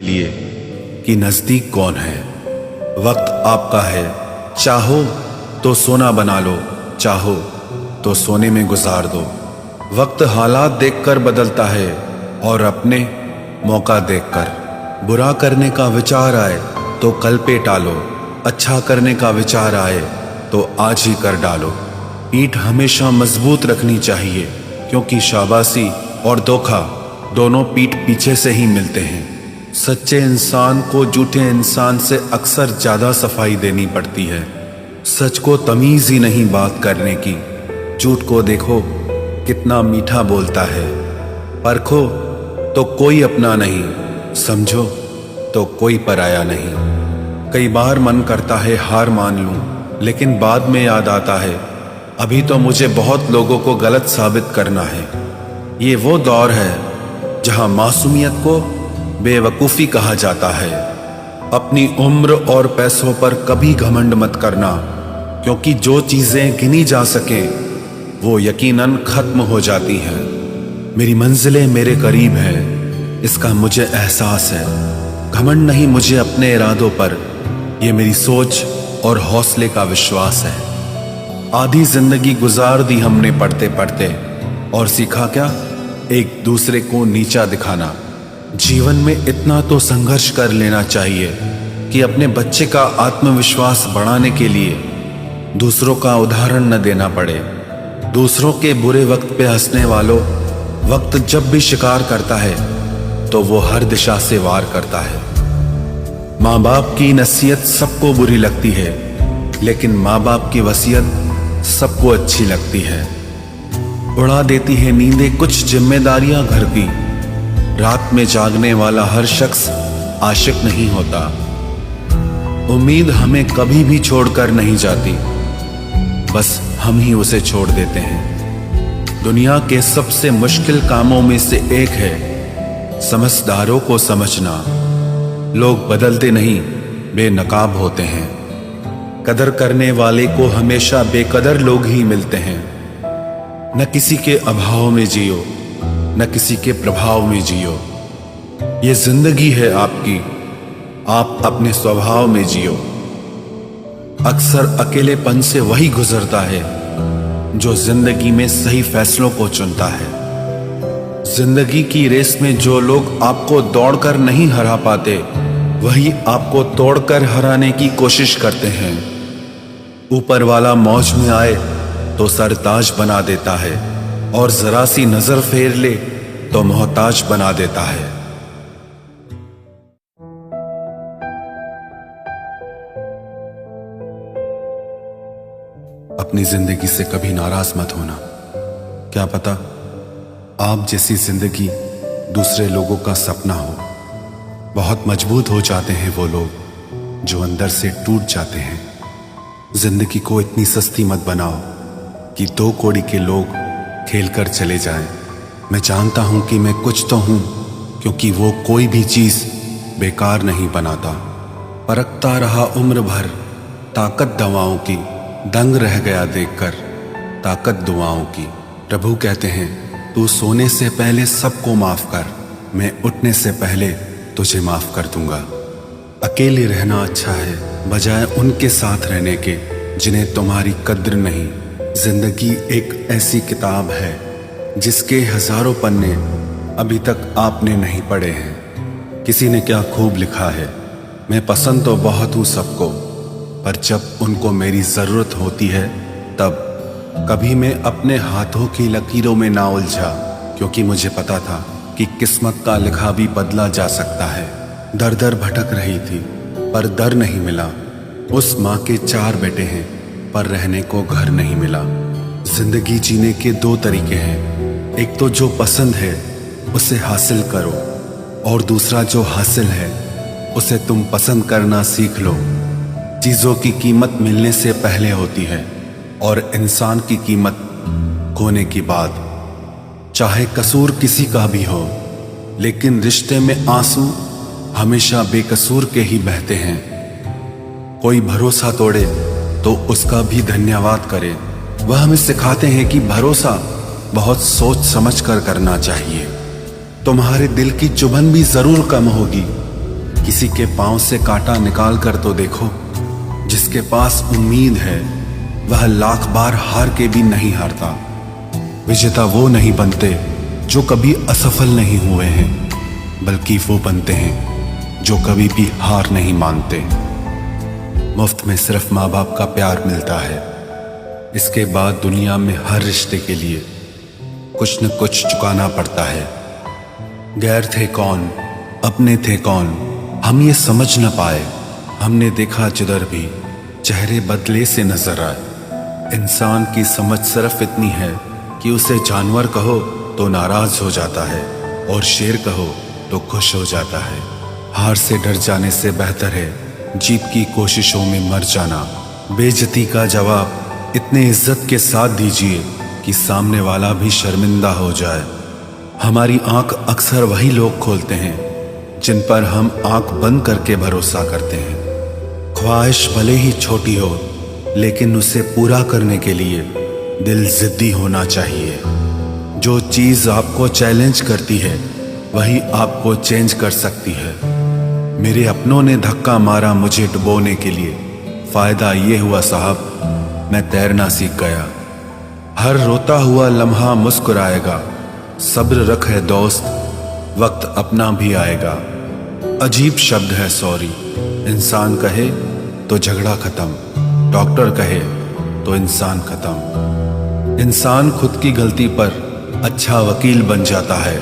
लिए कि नजदीक कौन है। वक्त आपका है, चाहो तो सोना बना लो, चाहो तो सोने में गुजार दो। वक्त हालात देखकर बदलता है और अपने मौका देखकर। बुरा करने का विचार आए तो कल पे टालो, अच्छा करने का विचार आए तो आज ही कर डालो। पीठ हमेशा मजबूत रखनी चाहिए, क्योंकि शाबाशी और धोखा दोनों पीठ पीछे से ही मिलते हैं। सच्चे इंसान को झूठे इंसान से अक्सर ज्यादा सफाई देनी पड़ती है। सच को तमीज ही नहीं बात करने की। झूठ को देखो कितना मीठा बोलता है। परखो तो कोई अपना नहीं, समझो तो कोई पराया नहीं। कई बार मन करता है हार मान लूं, लेकिन बाद में याद आता है अभी तो मुझे बहुत लोगों को गलत साबित करना है। ये वो दौर है जहां मासूमियत को बेवकूफ़ी कहा जाता है। अपनी उम्र और पैसों पर कभी घमंड मत करना, क्योंकि जो चीज़ें गिनी जा सकें वो यकीनन खत्म हो जाती हैं। मेरी मंजिलें मेरे करीब है, इसका मुझे एहसास है। घमंड नहीं मुझे अपने इरादों पर, ये मेरी सोच और हौसले का विश्वास है। आधी जिंदगी गुजार दी हमने पढ़ते पढ़ते, और सीखा क्या? एक दूसरे को नीचा दिखाना। जीवन में इतना तो संघर्ष कर लेना चाहिए कि अपने बच्चे का आत्मविश्वास बढ़ाने के लिए दूसरों का उदाहरण न देना पड़े। दूसरों के बुरे वक्त पे हंसने वालों, वक्त जब भी शिकार करता है तो वो हर दिशा से वार करता है। माँ बाप की नसीहत सबको बुरी लगती है, लेकिन माँ बाप की वसीयत सबको अच्छी लगती है। उड़ा देती है नींदें कुछ जिम्मेदारियां घर की। रात में जागने वाला हर शख्स आशिक नहीं होता। उम्मीद हमें कभी भी छोड़कर नहीं जाती, बस हम ही उसे छोड़ देते हैं। दुनिया के सबसे मुश्किल कामों में से एक है समझदारों को समझना। लोग बदलते नहीं, बेनकाब होते हैं। कदर करने वाले को हमेशा बेकदर लोग ही मिलते हैं। न किसी के अभाव में जियो, न किसी के प्रभाव में जियो। ये जिंदगी है आपकी, आप अपने स्वभाव में जियो। अक्सर अकेलेपन से वही गुजरता है जो जिंदगी में सही फैसलों को चुनता है। जिंदगी की रेस में जो लोग आपको दौड़कर नहीं हरा पाते, वही आपको तोड़कर हराने की कोशिश करते हैं। ऊपर वाला मौज में आए तो सरताज बना देता है, और जरा सी नजर फेर ले तो मोहताज बना देता है। अपनी जिंदगी से कभी नाराज मत होना। क्या पता आप जैसी जिंदगी दूसरे लोगों का सपना हो। बहुत मजबूत हो जाते हैं वो लोग जो अंदर से टूट जाते हैं। जिंदगी को इतनी सस्ती मत बनाओ कि दो कौड़ी के लोग खेल कर चले जाएं। मैं जानता हूं कि मैं कुछ तो हूं, क्योंकि वो कोई भी चीज बेकार नहीं बनाता। परखता रहा उम्र भर ताकत दवाओं की, दंग रह गया देखकर ताकत दुआओं की। प्रभु कहते हैं तू सोने से पहले सबको माफ कर, मैं उठने से पहले तुझे माफ कर दूंगा। अकेले रहना अच्छा है बजाय उनके साथ रहने के जिन्हें तुम्हारी कद्र नहीं। जिंदगी एक ऐसी किताब है जिसके हजारों पन्ने अभी तक आपने नहीं पढ़े हैं। किसी ने क्या खूब लिखा है, मैं पसंद तो बहुत हूँ सबको, पर जब उनको मेरी जरूरत होती है तब कभी मैं अपने हाथों की लकीरों में ना उलझा, क्योंकि मुझे पता था कि किस्मत का लिखा भी बदला जा सकता है। दर दर भटक रही थी पर दर नहीं मिला। उस माँ के 4 बेटे हैं पर रहने को घर नहीं मिला। जिंदगी जीने के 2 तरीके हैं, एक तो जो पसंद है उसे हासिल करो, और दूसरा जो हासिल है उसे तुम पसंद करना सीख लो। चीजों की कीमत मिलने से पहले होती है और इंसान की कीमत खोने के बाद। चाहे कसूर किसी का भी हो, लेकिन रिश्ते में आंसू हमेशा बेकसूर के ही बहते हैं। कोई भरोसा तोड़े तो उसका भी धन्यवाद करे। वह हमें सिखाते हैं कि भरोसा बहुत सोच समझ कर करना चाहिए। तुम्हारे दिल की चुभन भी जरूर कम होगी, किसी के पांव से कांटा निकाल कर तो देखो। जिसके पास उम्मीद है वह लाख बार हार के भी नहीं हारता। विजेता वो नहीं बनते जो कभी असफल नहीं हुए हैं, बल्कि वो बनते हैं जो कभी भी हार नहीं मानते। मुफ्त में सिर्फ माँ बाप का प्यार मिलता है। इसके बाद दुनिया में हर रिश्ते के लिए कुछ न कुछ चुकाना पड़ता है। गैर थे कौन, अपने थे कौन, हम ये समझ न पाए। हमने देखा जिधर भी चेहरे बदले से नजर आए। इंसान की समझ सिर्फ इतनी है कि उसे जानवर कहो तो नाराज हो जाता है और शेर कहो तो खुश हो जाता है। हार से डर जाने से बेहतर है जीत की कोशिशों में मर जाना। बेइज्जती का जवाब इतने इज्जत के साथ दीजिए कि सामने वाला भी शर्मिंदा हो जाए। हमारी आंख अक्सर वही लोग खोलते हैं जिन पर हम आंख बंद करके भरोसा करते हैं। ख्वाहिश भले ही छोटी हो, लेकिन उसे पूरा करने के लिए दिल जिद्दी होना चाहिए। जो चीज आपको चैलेंज करती है वही आपको चेंज कर सकती है। मेरे अपनों ने धक्का मारा मुझे डुबोने के लिए। फायदा ये हुआ साहब, मैं तैरना सीख गया। हर रोता हुआ लम्हा मुस्कुराएगा। सब्र रख है दोस्त, वक्त अपना भी आएगा। अजीब शब्द है सॉरी। इंसान कहे तो झगड़ा खत्म, डॉक्टर कहे तो इंसान खत्म। इंसान खुद की गलती पर अच्छा वकील बन जाता है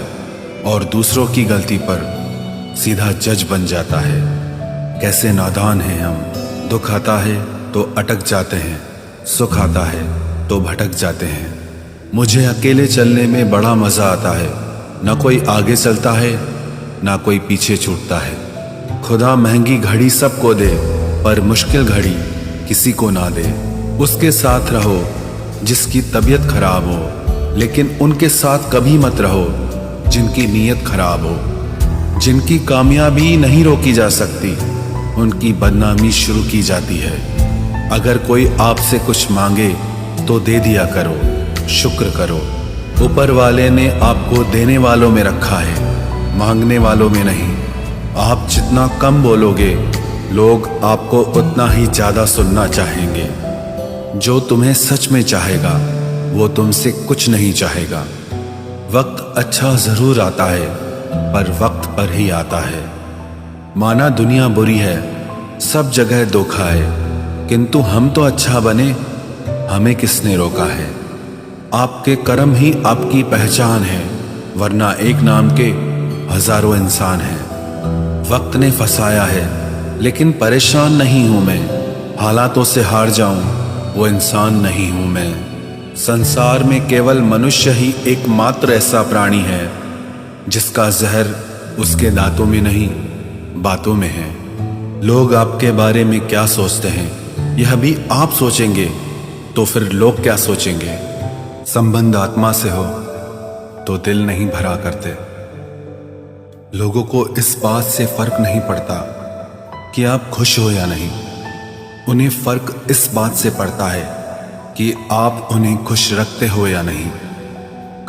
और दूसरों की गलती पर सीधा जज बन जाता है। कैसे नादान हैं हम। दुख आता है तो अटक जाते हैं, सुख आता है तो भटक जाते हैं। मुझे अकेले चलने में बड़ा मजा आता है। ना कोई आगे चलता है, ना कोई पीछे छूटता है। खुदा महंगी घड़ी सबको दे, पर मुश्किल घड़ी किसी को ना दे। उसके साथ रहो जिसकी तबीयत खराब हो, लेकिन उनके साथ कभी मत रहो जिनकी नीयत खराब हो। जिनकी कामयाबी नहीं रोकी जा सकती, उनकी बदनामी शुरू की जाती है। अगर कोई आपसे कुछ मांगे तो दे दिया करो, शुक्र करो। ऊपर वाले ने आपको देने वालों में रखा है, मांगने वालों में नहीं। आप जितना कम बोलोगे, लोग आपको उतना ही ज्यादा सुनना चाहेंगे। जो तुम्हें सच में चाहेगा वो तुमसे कुछ नहीं चाहेगा। वक्त अच्छा जरूर आता है, पर वक्त पर ही आता है। माना दुनिया बुरी है, सब जगह धोखा है, किंतु हम तो अच्छा बने, हमें किसने रोका है। आपके कर्म ही आपकी पहचान है, वरना एक नाम के हजारों इंसान हैं। वक्त ने फंसाया है, लेकिन परेशान नहीं हूं मैं। हालातों से हार जाऊं, वो इंसान नहीं हूं मैं। संसार में केवल मनुष्य ही एकमात्र ऐसा प्राणी है जिसका जहर उसके दांतों में नहीं, बातों में है। लोग आपके बारे में क्या सोचते हैं, यह भी आप सोचेंगे तो फिर लोग क्या सोचेंगे। संबंध आत्मा से हो तो दिल नहीं भरा करते। लोगों को इस बात से फर्क नहीं पड़ता कि आप खुश हो या नहीं। उन्हें फर्क इस बात से पड़ता है कि आप उन्हें खुश रखते हो या नहीं।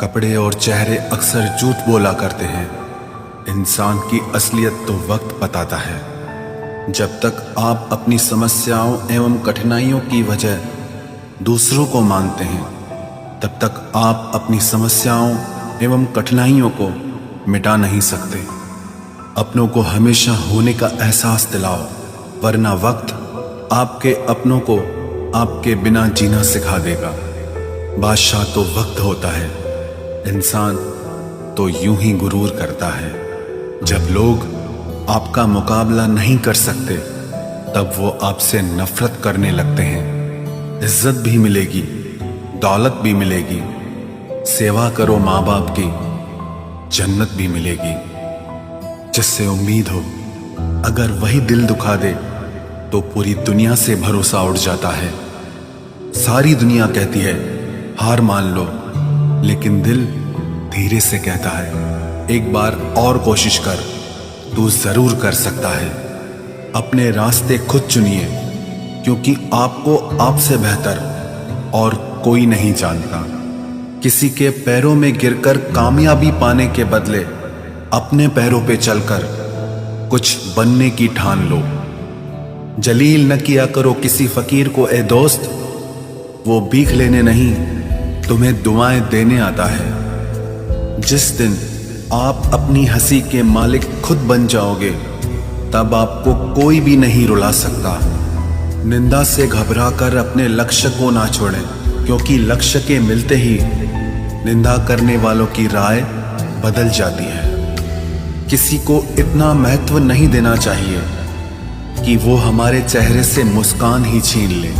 कपड़े और चेहरे अक्सर झूठ बोला करते हैं। इंसान की असलियत तो वक्त बताता है। जब तक आप अपनी समस्याओं एवं कठिनाइयों की वजह दूसरों को मानते हैं, तब तक आप अपनी समस्याओं एवं कठिनाइयों को मिटा नहीं सकते। अपनों को हमेशा होने का एहसास दिलाओ, वरना वक्त आपके अपनों को आपके बिना जीना सिखा देगा। बादशाह तो वक्त होता है, इंसान तो यूं ही गुरूर करता है। जब लोग आपका मुकाबला नहीं कर सकते, तब वो आपसे नफरत करने लगते हैं। इज्जत भी मिलेगी, दौलत भी मिलेगी। सेवा करो माँ बाप की, जन्नत भी मिलेगी। जिससे उम्मीद हो, अगर वही दिल दुखा दे तो पूरी दुनिया से भरोसा उड़ जाता है। सारी दुनिया कहती है हार मान लो, लेकिन दिल धीरे से कहता है एक बार और कोशिश कर, तू जरूर कर सकता है। अपने रास्ते खुद चुनिए, क्योंकि आपको आपसे बेहतर और कोई नहीं जानता। किसी के पैरों में गिरकर कामयाबी पाने के बदले अपने पैरों पे चलकर कुछ बनने की ठान लो। जलील न किया करो किसी फकीर को ए दोस्त, वो भीख लेने नहीं तुम्हें दुआएं देने आता है। जिस दिन आप अपनी हंसी के मालिक खुद बन जाओगे, तब आपको कोई भी नहीं रुला सकता। निंदा से घबराकर अपने लक्ष्य को ना छोड़ें, क्योंकि लक्ष्य के मिलते ही निंदा करने वालों की राय बदल जाती है। किसी को इतना महत्व नहीं देना चाहिए कि वो हमारे चेहरे से मुस्कान ही छीन ले।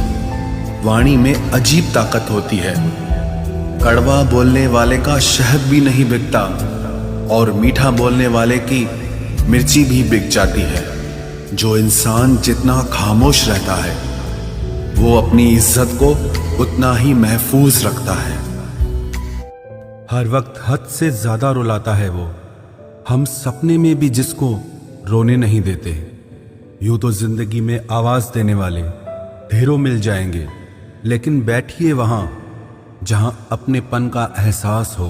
वाणी में अजीब ताकत होती है। कड़वा बोलने वाले का शहद भी नहीं बिकता और मीठा बोलने वाले की मिर्ची भी बिक जाती है। जो इंसान जितना खामोश रहता है, वो अपनी इज्जत को उतना ही महफूज रखता है। हर वक्त हद से ज्यादा रुलाता है वो। हम सपने में भी जिसको रोने नहीं देते। यूं तो जिंदगी में आवाज देने वाले ढेरों मिल जाएंगे, लेकिन बैठिए वहां जहां अपनेपन का एहसास हो।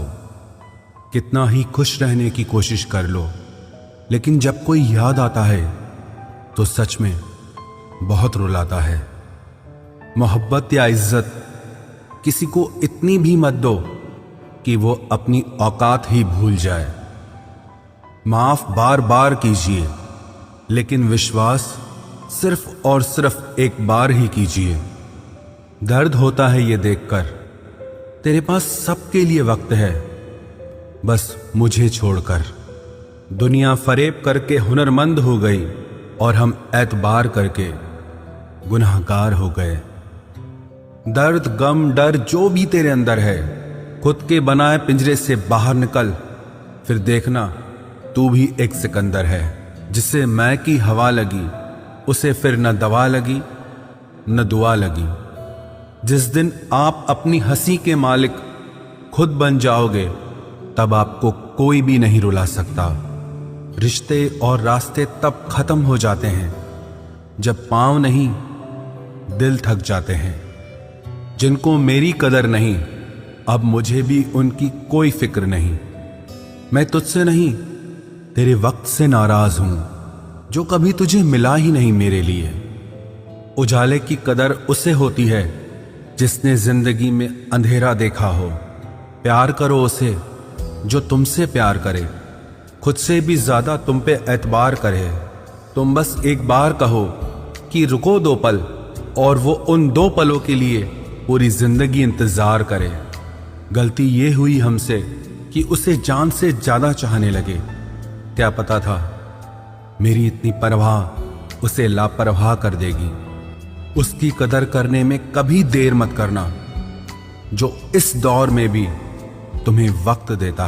कितना ही खुश रहने की कोशिश कर लो, लेकिन जब कोई याद आता है तो सच में बहुत रुलाता है। मोहब्बत या इज्जत किसी को इतनी भी मत दो कि वो अपनी औकात ही भूल जाए। माफ बार बार कीजिए, लेकिन विश्वास सिर्फ और सिर्फ एक बार ही कीजिए। दर्द होता है ये देखकर, तेरे पास सबके लिए वक्त है, बस मुझे छोड़कर। दुनिया फरेब करके हुनरमंद हो गई और हम एतबार करके गुनाहगार हो गए। दर्द, गम, डर जो भी तेरे अंदर है, खुद के बनाए पिंजरे से बाहर निकल, फिर देखना तू भी एक सिकंदर है। जिसे मैं की हवा लगी, उसे फिर न दवा लगी न दुआ लगी। जिस दिन आप अपनी हंसी के मालिक खुद बन जाओगे, तब आपको कोई भी नहीं रुला सकता। रिश्ते और रास्ते तब खत्म हो जाते हैं जब पांव नहीं दिल थक जाते हैं। जिनको मेरी कदर नहीं, अब मुझे भी उनकी कोई फिक्र नहीं। मैं तुझसे नहीं, तेरे वक्त से नाराज हूं, जो कभी तुझे मिला ही नहीं मेरे लिए। उजाले की कदर उसे होती है जिसने जिंदगी में अंधेरा देखा हो। प्यार करो उसे जो तुमसे प्यार करे, खुद से भी ज्यादा तुम पे एतबार करे। तुम बस एक बार कहो कि रुको 2 पल, और वो उन 2 पलों के लिए पूरी जिंदगी इंतजार करे। गलती ये हुई हमसे कि उसे जान से ज्यादा चाहने लगे। क्या पता था मेरी इतनी परवाह उसे लापरवाह कर देगी। उसकी कदर करने में कभी देर मत करना, जो इस दौर में भी तुम्हें वक्त देता है।